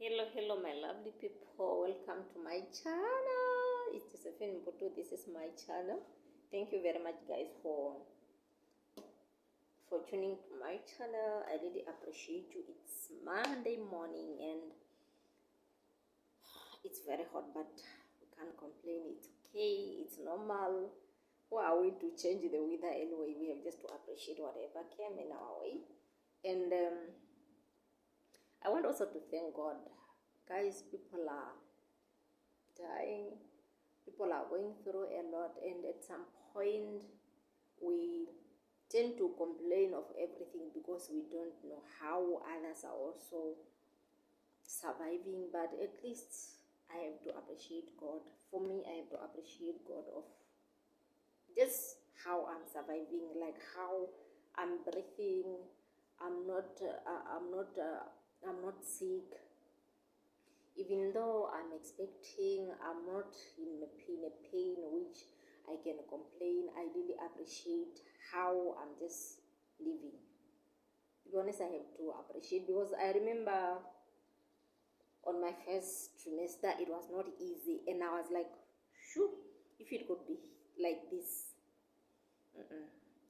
Hello, my lovely people. Welcome to my channel. It's Josephine Mputu. This is my channel. Thank you very much, guys, for tuning to my channel. I really appreciate you. It's Monday morning and it's very hot, but we can't complain. It's okay. It's normal. Who are we to change the weather anyway? We have just to appreciate whatever came in our way. And I want also to thank God. Guys, people are dying, people are going through a lot, and at some point we tend to complain of everything because we don't know how others are also surviving. But at least I have to appreciate God. For me, I have to appreciate God of just how I'm surviving, like how I'm breathing. I'm not sick. Even though I'm expecting, I'm not in a pain which I can complain. I really appreciate how I'm just living. To be honest, I have to appreciate, because I remember on my first trimester it was not easy, and I was like, shoo, if it could be like this,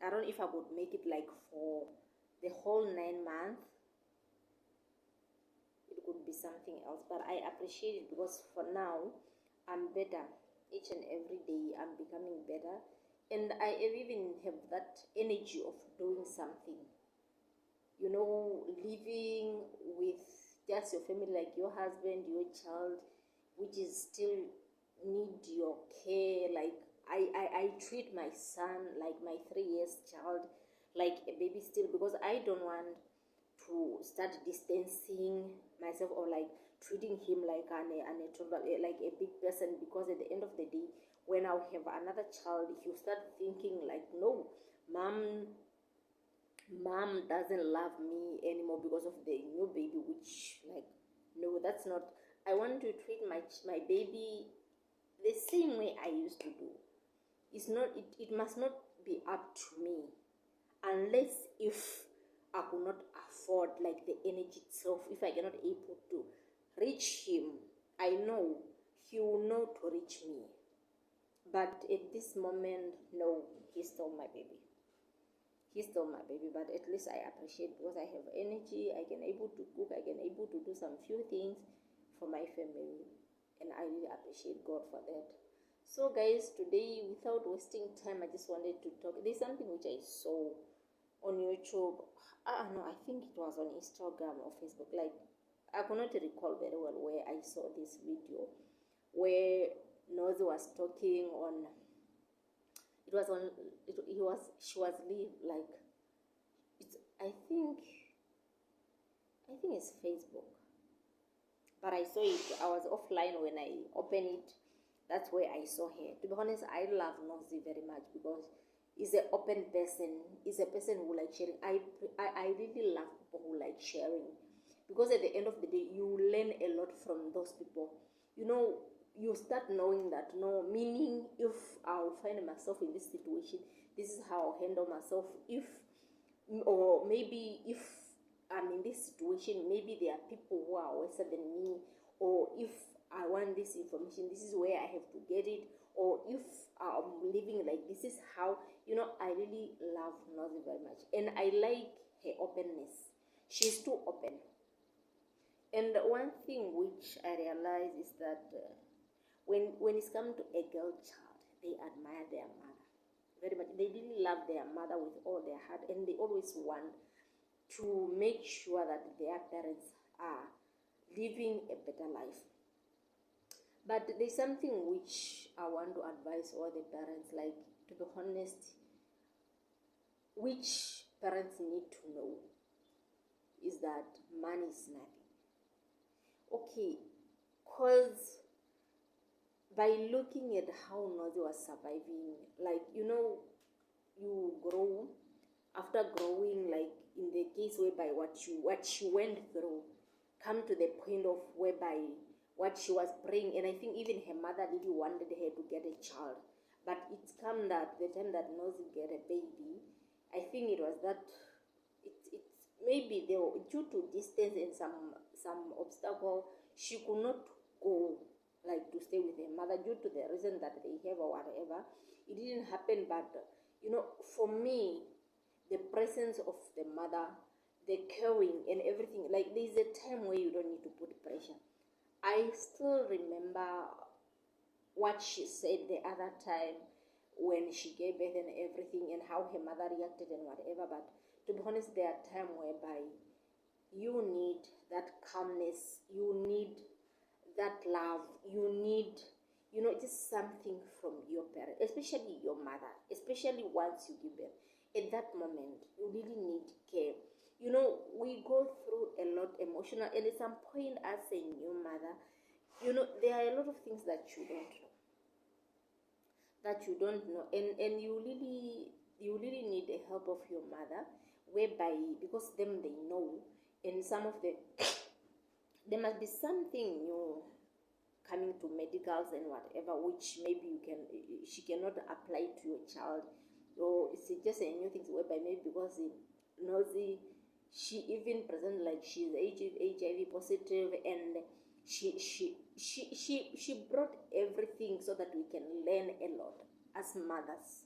I don't know if I would make it like for the whole 9 months. Could be something else, but I appreciate it because for now I'm better. Each and every day I'm becoming better, and I even have that energy of doing something, living with just your family, like your husband, your child, which is still need your care. Like I treat my son like my 3 years child, like a baby still, because I don't want to start distancing myself or like treating him like like a big person, because at the end of the day, when I have another child, you start thinking like, no, mom doesn't love me anymore because of the new baby, which, like, no, that's not. I want to treat my baby the same way I used to do. It's not, it must not be up to me, unless if I could not afford like the energy itself, if I cannot able to reach him, I know he will know to reach me. But at this moment, no, he's still my baby. He's still my baby, but at least I appreciate, because I have energy, I can able to cook, I can able to do some few things for my family, and I really appreciate God for that. So guys, today, without wasting time, I just wanted to talk. There's something which I saw on YouTube. No, I think it was on Instagram or Facebook. Like, I could not recall very well where I saw this video, where Nozi was talking on. It was on. He was. She was like. It's. I think it's Facebook. But I saw it. I was offline when I opened it. That's where I saw her. To be honest, I love Nozi very much, because is an open person, is a person who like sharing. I really love people who like sharing, because at the end of the day, you learn a lot from those people. You start knowing that, no, meaning, if I'll find myself in this situation, this is how I'll handle myself. Or maybe if I'm in this situation, maybe there are people who are wiser than me, or if I want this information, this is where I have to get it, or if I'm living like this is how, I really love Nozi very much, and I like her openness. She's too open. And one thing which I realize is that when it's come to a girl child, they admire their mother very much. They really love their mother with all their heart, and they always want to make sure that their parents are living a better life. But there's something which I want to advise all the parents, like, to be honest, which parents need to know is that money is nothing. Okay, because by looking at how Nozi was surviving, like, you grow, after growing, like in the case whereby what she went through, come to the point of whereby what she was praying, and I think even her mother really wanted her to get a child, but it's come that the time that Nozi get a baby, I think it was that it maybe they were, due to distance and some obstacle, she could not go like to stay with her mother due to the reason that they have or whatever. It didn't happen, but for me, the presence of the mother, the caring and everything, like there's a time where you don't need to put pressure. I still remember what she said the other time when she gave birth and everything, and how her mother reacted and whatever. But to be honest, there are times whereby you need that calmness, you need that love, you need just something from your parent, especially your mother, especially once you give birth. At that moment you really need care. We go through a lot emotional, and at some point as a new mother, there are a lot of things that you don't know, and you really need the help of your mother, whereby, because them they know, and some of the there must be something new coming to medicals and whatever, which maybe she cannot apply to your child, or it's just a new thing, whereby maybe because nosy, she even present like she's HIV positive, and she brought everything so that we can learn a lot as mothers,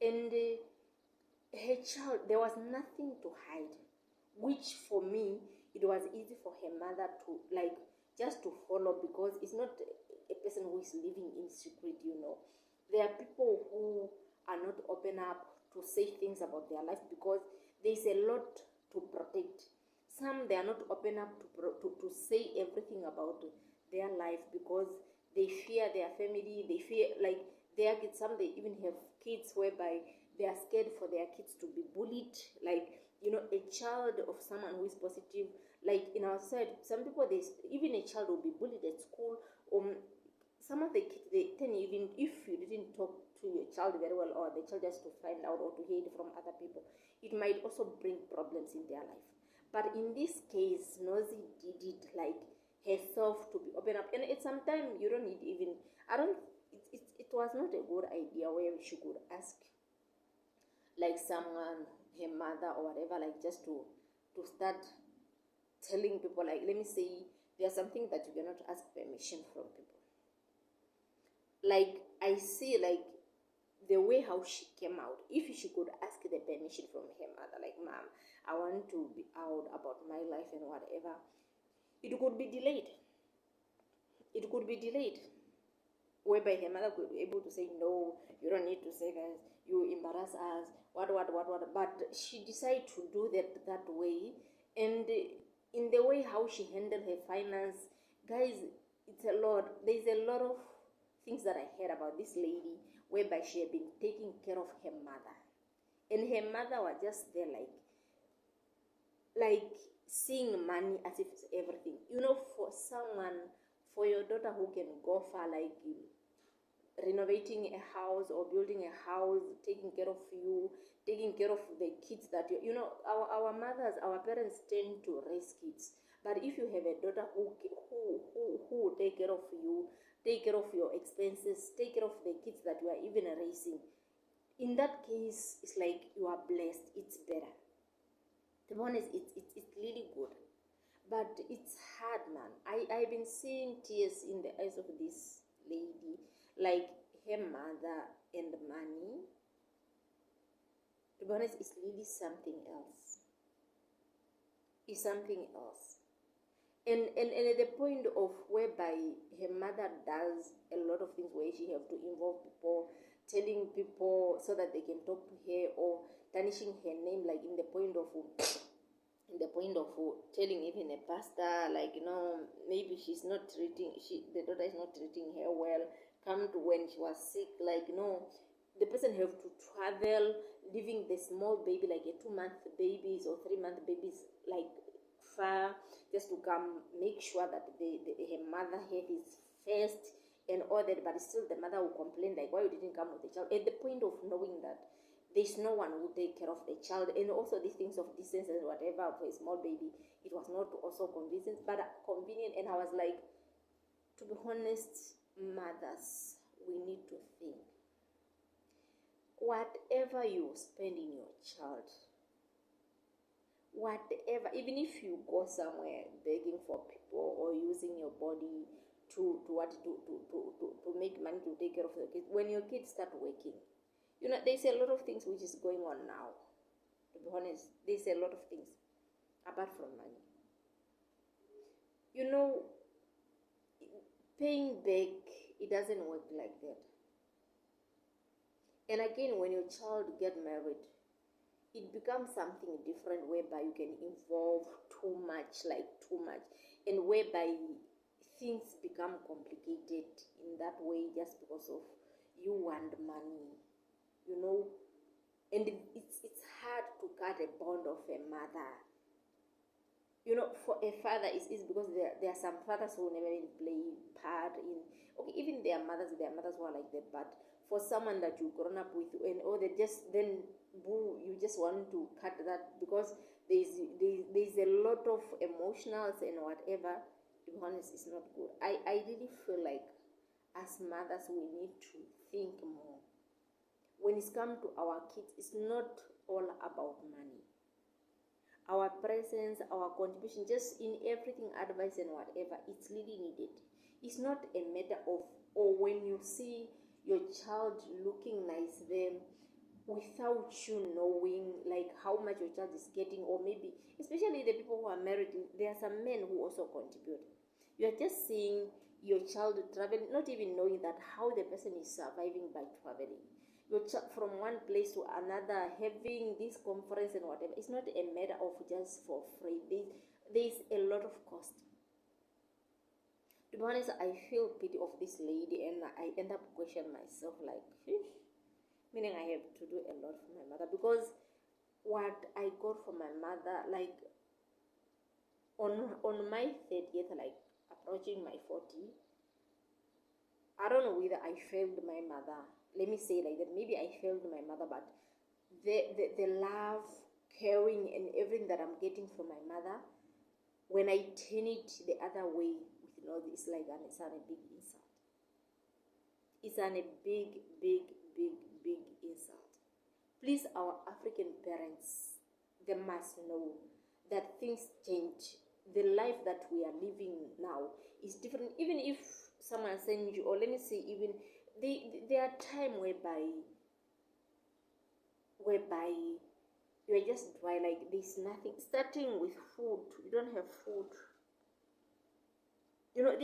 and her child, there was nothing to hide, which for me, it was easy for her mother to like just to follow, because it's not a person who is living in secret. There are people who are not open up to say things about their life because there's a lot to protect. Some, they are not open up to say everything about their life because they fear their family, they fear like their kids. Some, they even have kids whereby they are scared for their kids to be bullied, like a child of someone who is positive, like in our side, some people, even a child will be bullied at school. Some of the kids, they tend, even if you didn't talk to your child very well, or the child just to find out or to hear it from other people, it might also bring problems in their life. But in this case, Nosy did it like herself to be open up, and it's sometimes you don't need even, I don't, it was not a good idea where she could ask like someone, her mother or whatever, like just to start telling people, like, let me say, there's something that you cannot ask permission from people. Like, I see, like, the way how she came out, if she could ask the permission from her mother, like, mom, I want to be out about my life and whatever, it could be delayed. It could be delayed, whereby her mother could be able to say, no, you don't need to say this, you embarrass us, what. But she decided to do that way. And in the way how she handled her finance, guys, it's a lot. There's a lot of things that I heard about this lady, whereby she had been taking care of her mother, and her mother was just there, like seeing money as if it's everything. For someone, for your daughter who can go far, like renovating a house or building a house, taking care of you, taking care of the kids that our mothers, our parents tend to raise kids. But if you have a daughter who will take care of you, take care of your expenses, take care of the kids that you are even raising, in that case, it's like you are blessed. It's better. To be honest, it's really good. But it's hard, man. I've been seeing tears in the eyes of this lady, like her mother and money. To be honest, it's really something else. It's something else. And at the point of whereby her mother does a lot of things where she have to involve people, telling people so that they can talk to her, or tarnishing her name, like in the point of telling even a pastor, like maybe the daughter is not treating her well, come to when she was sick, like the person have to travel, leaving the small baby, like a 2-month babies or 3-month babies, like far, just to come make sure that her mother health is first and all that. But still the mother will complain, like, why you didn't come with the child, at the point of knowing that there's no one who take care of the child. And also these things of distance and whatever for a small baby, it was not also convenient, but convenient. And I was like, to be honest, mothers, we need to think, whatever you spend in your child, whatever, even if you go somewhere begging for people or using your body to make money to take care of your kids, when your kids start working, there's a lot of things which is going on now. To be honest, there's a lot of things apart from money. Paying back, it doesn't work like that. And again, when your child get married, it becomes something different, whereby you can involve too much, and whereby things become complicated in that way, just because of you want money, and it's hard to cut a bond of a mother. For a father, it's because there are some fathers who never even play part in, okay, even their mothers who are like that, but for someone that you've grown up with, and they just then, boo, you just want to cut that, because there's a lot of emotionals and whatever. To be honest, it's not good. I really feel like, as mothers, we need to think more. When it's come to our kids, it's not all about money. Our presence, our contribution, just in everything, advice and whatever, it's really needed. It's not a matter of, or when you see your child looking nice then, without you knowing like how much your child is getting, or maybe especially the people who are married, there are some men who also contribute. You are just seeing your child travel, not even knowing that how the person is surviving by traveling. Your child from one place to another, having this conference and whatever. It's not a matter of just for free. There's a lot of cost. To be honest, I feel pity of this lady, and I end up questioning myself, like, meaning I have to do a lot for my mother, because what I got from my mother, like on my 30th, like approaching my 40, I don't know whether I failed my mother. Let me say like that. Maybe I failed my mother, but the love, caring, and everything that I'm getting from my mother, when I turn it the other way, it's like it's a big insult. It's a big insult. Please, our African parents, they must know that things change. The life that we are living now is different. Even if someone sends you, or let me say, even there are times whereby you are just dry, like there's nothing. Starting with food, you don't have food.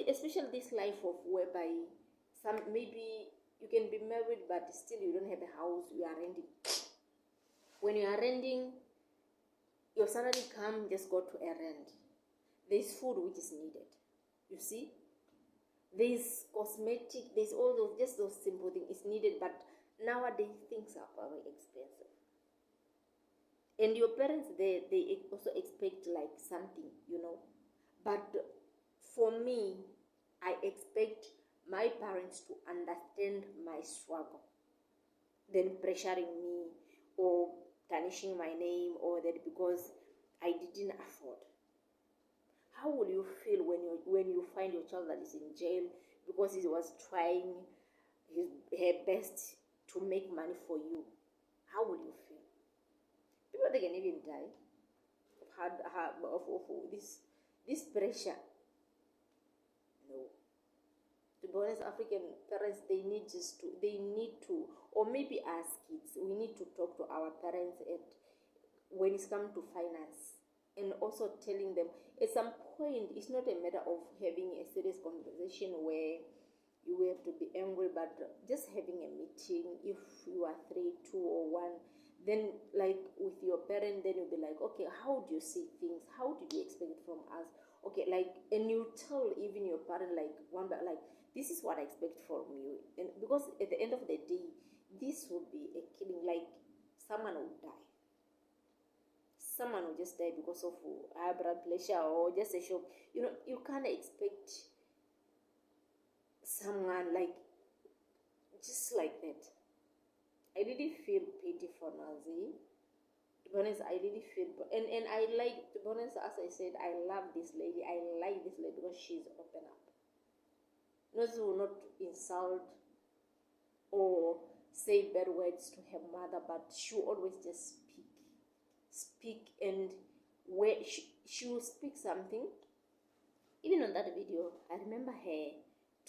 Especially this life of whereby maybe you can be married, but still you don't have a house, you are renting. When you are renting, your salary come, just go to a rent. There's food which is needed. You see? There's cosmetic, there's all those simple things is needed, but nowadays things are very expensive. And your parents, they also expect like something, But for me, I expect my parents to understand my struggle, then pressuring me or tarnishing my name, or that because I didn't afford. How will you feel when you find your child that is in jail because he was trying her best to make money for you? How will you feel? People, they can even die of this pressure. No. To be honest, African parents, they need to, or maybe as kids, we need to talk to our parents when it's come to finance, and also telling them at some point, it's not a matter of having a serious conversation where you have to be angry, but just having a meeting. If you are 3, 2, or 1, then like with your parent, then you'll be like, okay, how do you see things? How did you expect it from us? Okay, like, and you tell even your parent, like, this is what I expect from you. And because at the end of the day, this will be a killing, like someone will die. Someone will just die because of high blood pressure or just a shock. You can't expect someone like just like that. I really feel pity for Nazi. To be honest, I really feel, and I like, to be honest, as I said, I love this lady. I like this lady because she's open up. Nazi will not insult or say bad words to her mother, but she will always just speak. And where she will speak something. Even on that video, I remember her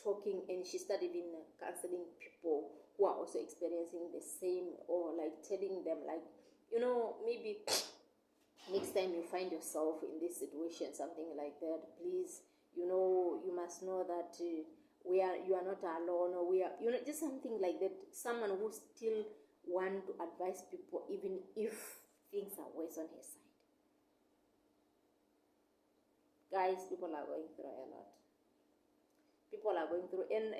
talking, and she started in counseling people who are also experiencing the same, or like telling them, like, maybe next time you find yourself in this situation, something like that, please, you must know that you are not alone, or we are, just something like that. Someone who still want to advise people even if things are worse on her side. Guys, people are going through a lot. People are going through, and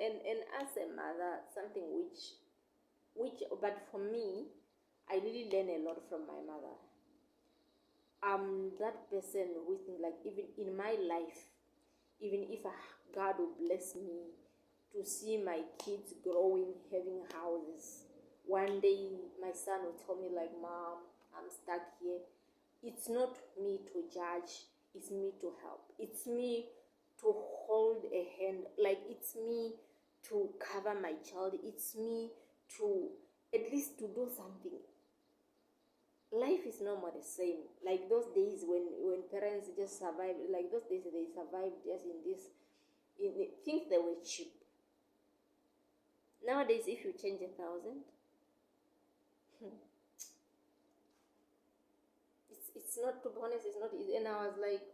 as a mother, something which but for me, I really learn a lot from my mother. I'm that person who think, like, even in my life, even if God will bless me to see my kids growing, having houses, one day my son will tell me, like, Mom, I'm stuck here. It's not me to judge, it's me to help. It's me to hold a hand, like, it's me to cover my child. It's me to at least to do something. Life is no more the same. Like those days when parents just survived, like those days they survived just in this, things that were cheap. Nowadays, if you change 1,000, it's not, to be honest, it's not easy. And I was like,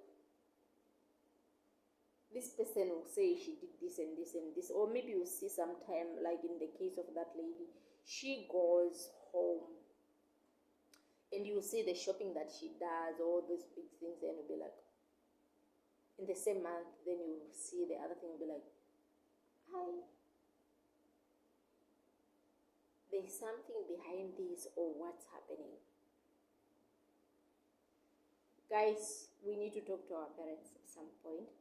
this person will say she did this and this and this, or maybe you see sometime, like in the case of that lady, she goes home and you see the shopping that she does, all those big things, and you'll be like, in the same month, then you see the other thing, you'll be like, hi, there's something behind this, or what's happening. Guys, we need to talk to our parents at some point,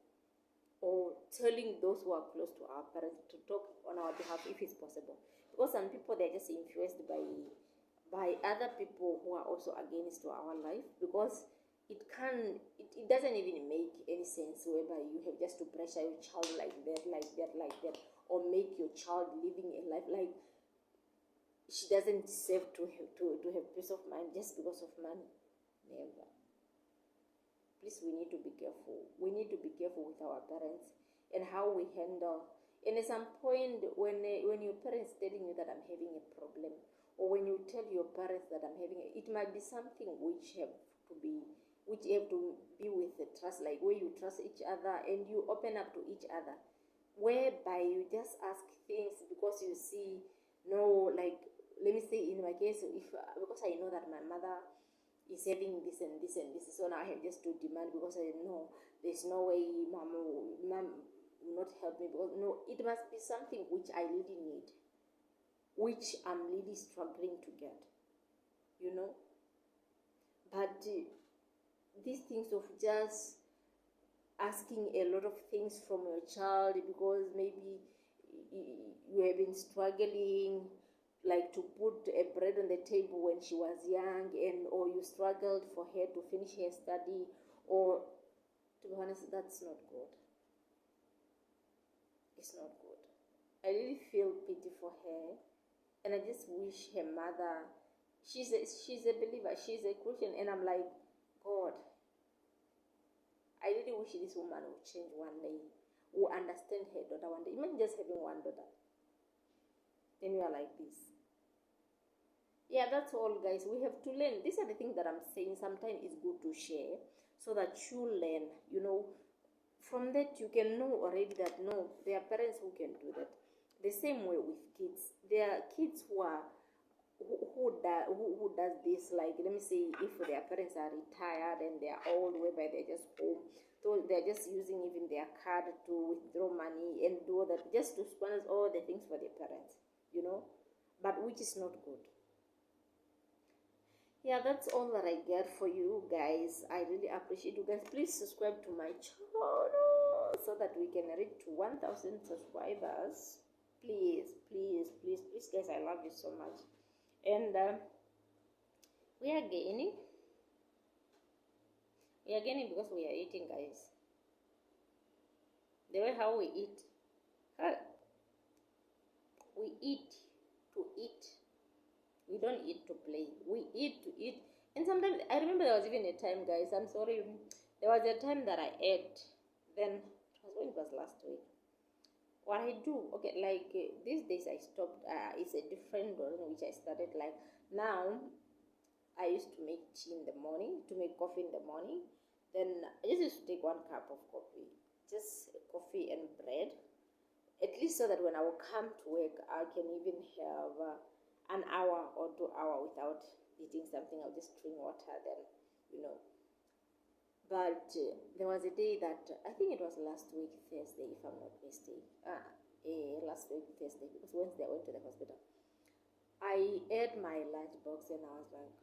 or telling those who are close to our parents to talk on our behalf if it's possible. Because some people, they're just influenced by other people who are also against our life, because it doesn't even make any sense whereby you have just to pressure your child like that, or make your child living a life like she doesn't deserve to have peace of mind just because of money. Never. Please, we need to be careful. We need to be careful with our parents and how we handle. And at some point, when your parents telling you that I'm having a problem, or when you tell your parents that I'm having it might be something which you have to be with the trust, like where you trust each other and you open up to each other, whereby you just ask things because you see, no, like, let me say in my case, if because I know that my mother is having this and this and this, so now I have just to demand, because I know there's no way mom will not help me, because no, it must be something which I really need, which I'm really struggling to get, But these things of just asking a lot of things from your child because maybe you have been struggling, like to put a bread on the table when she was young, or you struggled for her to finish her study, or, to be honest, that's not good. It's not good. I really feel pity for her. And I just wish her mother, she's a believer, she's a Christian, and I'm like, God, I really wish this woman would change one day, will understand her daughter one day. Imagine just having one daughter, then you are like this. Yeah, that's all, guys. We have to learn. These are the things that I'm saying. Sometimes it's good to share so that you learn, From that, you can know already that, no, there are parents who can do that. The same way with kids. There are kids who are who does this, like, let me say, if their parents are retired and they are old, whereby they're just home, so they're just using even their card to withdraw money and do that, just to sponsor all the things for their parents, but which is not good. Yeah, that's all that I get for you guys. I really appreciate you guys. Please subscribe to my channel so that we can reach to 1,000 subscribers. Please, please, please, please, guys, I love you so much. And we are gaining because we are eating, guys. The way how we eat, we eat to eat. We don't eat to play. We eat to eat. And sometimes I remember there was even a time, guys, I'm sorry, there was a time that I ate, then it was when it was last week. What I do, okay, like these days I stopped, it's a different one which I started. Like now, I used to make tea in the morning, to make coffee in the morning. Then I just used to take 1 cup of coffee, just coffee and bread, at least so that when I will come to work, I can even have an hour or 2 hours without eating something. I'll just drink water, then, you know. But there was a day that I think it was last week Thursday, if I'm not mistaken. Last week Thursday, because Wednesday I went to the hospital. I ate my lunchbox and I was like,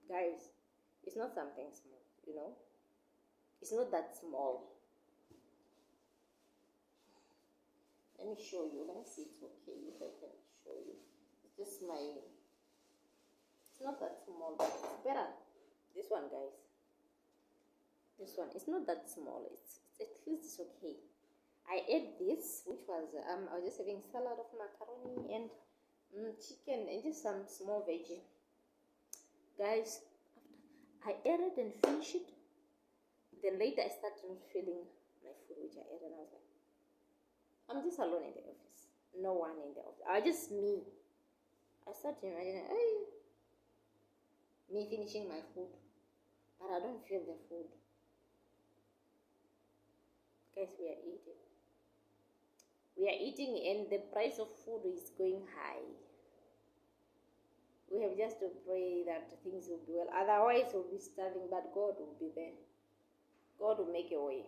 guys, it's not something small, you know. It's not that small. Let me show you. Let me see it's okay if I can show you. It's just my. It's not that small, but it's better. This one, guys. This one. It's not that small. It's at least it's okay. I ate this, which was I was just having salad of macaroni and chicken and just some small veggie. Guys, I ate it and finished it. Then later I started not feeling my food, which I ate, and I was like, I'm just alone in the office. No one in the office. Just me. I started imagining, hey, me finishing my food, but I don't feel the food. Guys, we are eating. We are eating, and the price of food is going high. We have just to pray that things will be well. Otherwise, we'll be starving, but God will be there. God will make a way.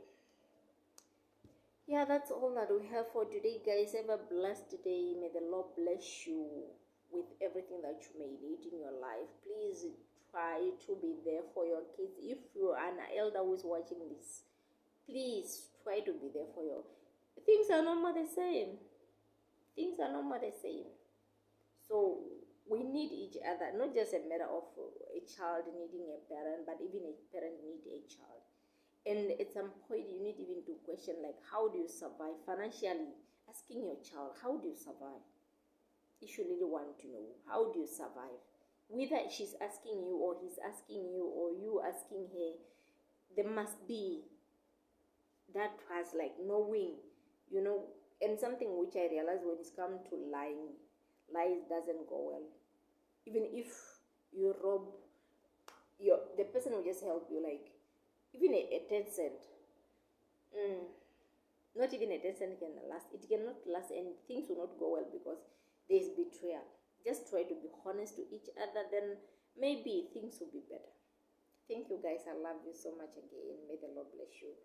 Yeah, that's all that we have for today, guys. Have a blessed day. May the Lord bless you with everything that you may need in your life. Please try to be there for your kids. If you are an elder who is watching this, please try to be there for your things. Are not more the same. Things are not more the same. So we need each other, not just a matter of a child needing a parent, but even a parent need a child. And at some point you need even to question, like, how do you survive financially? Asking your child, how do you survive? You should really want to know, how do you survive? Whether she's asking you or he's asking you or you asking her, there must be that trust, like knowing, you know. And something which I realized when it's come to lying, lies doesn't go well. Even if you rob the person will just help you, like even a 10 cent. Not even a 10 cent can last. It cannot last, and things will not go well because there is betrayal. Just try to be honest to each other, then maybe things will be better. Thank you, guys. I love you so much again. May the Lord bless you.